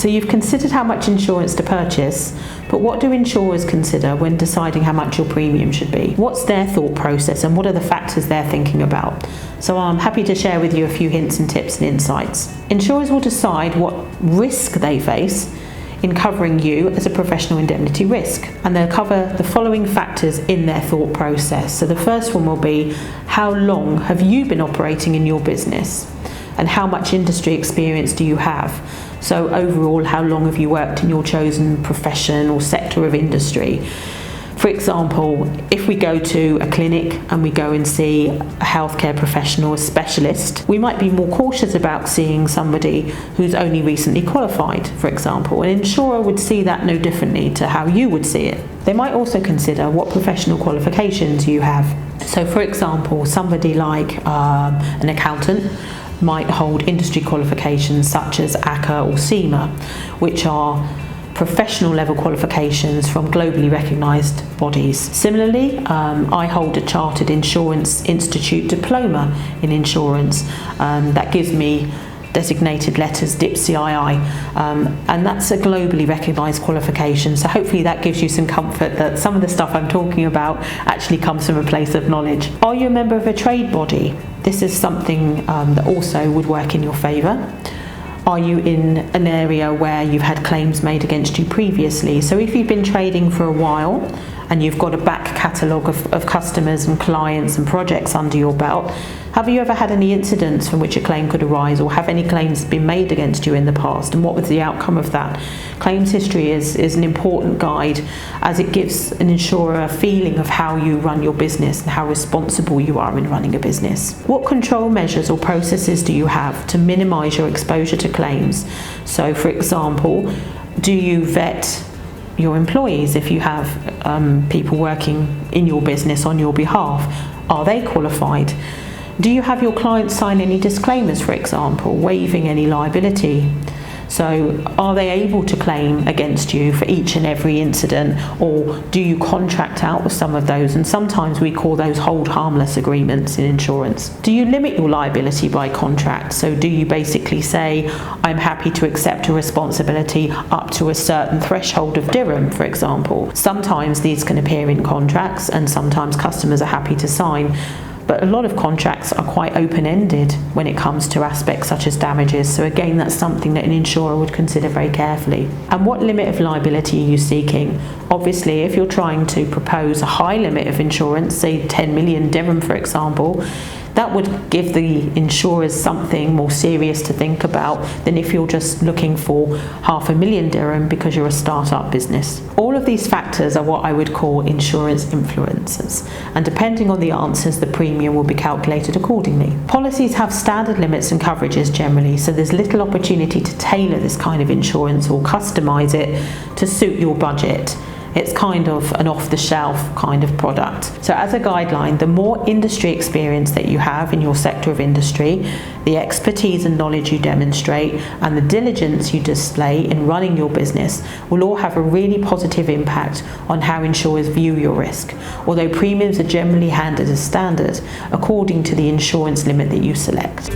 So you've considered how much insurance to purchase, but what do insurers consider when deciding how much your premium should be? What's their thought process and what are the factors they're thinking about? So I'm happy to share with you a few hints and tips and insights. Insurers will decide what risk they face in covering you as a professional indemnity risk, and they'll cover the following factors in their thought process. So the first one will be, how long have you been operating in your business and how much industry experience do you have? So overall, how long have you worked in your chosen profession or sector of industry? For example, if we go to a clinic and we go and see a healthcare professional, a specialist, we might be more cautious about seeing somebody who's only recently qualified, for example. An insurer would see that no differently to how you would see it. They might also consider what professional qualifications you have. So for example, somebody like an accountant might hold industry qualifications such as ACCA or CIMA, which are professional level qualifications from globally recognised bodies. Similarly, I hold a Chartered Insurance Institute diploma in insurance that gives me designated letters DIPSCII, and that's a globally recognised qualification, so hopefully that gives you some comfort that some of the stuff I'm talking about actually comes from a place of knowledge. Are you a member of a trade body? This is something that also would work in your favour. Are you in an area where you've had claims made against you previously? So if you've been trading for a while and you've got a back catalogue of customers and clients and projects under your belt, have you ever had any incidents from which a claim could arise, or have any claims been made against you in the past, and what was the outcome of that? Claims history is an important guide, as it gives an insurer a feeling of how you run your business and how responsible you are in running a business. What control measures or processes do you have to minimise your exposure to claims? So for example, do you vet your employees if you have people working in your business on your behalf? Are they qualified? Do you have your clients sign any disclaimers, for example, waiving any liability? So are they able to claim against you for each and every incident, or do you contract out with some of those? And sometimes we call those hold harmless agreements in insurance. Do you limit your liability by contract? So do you basically say, I'm happy to accept a responsibility up to a certain threshold of dirham, for example? Sometimes these can appear in contracts and sometimes customers are happy to sign. But a lot of contracts are quite open-ended when it comes to aspects such as damages. So again, that's something that an insurer would consider very carefully. And what limit of liability are you seeking? Obviously, if you're trying to propose a high limit of insurance, say 10 million dirham, for example, that would give the insurers something more serious to think about than if you're just looking for 500,000 dirham because you're a start-up business. All of these factors are what I would call insurance influencers, and depending on the answers, the premium will be calculated accordingly. Policies have standard limits and coverages generally, so there's little opportunity to tailor this kind of insurance or customise it to suit your budget. It's kind of an off-the-shelf kind of product. So as a guideline, the more industry experience that you have in your sector of industry, the expertise and knowledge you demonstrate, and the diligence you display in running your business will all have a really positive impact on how insurers view your risk, although premiums are generally handled as standard according to the insurance limit that you select.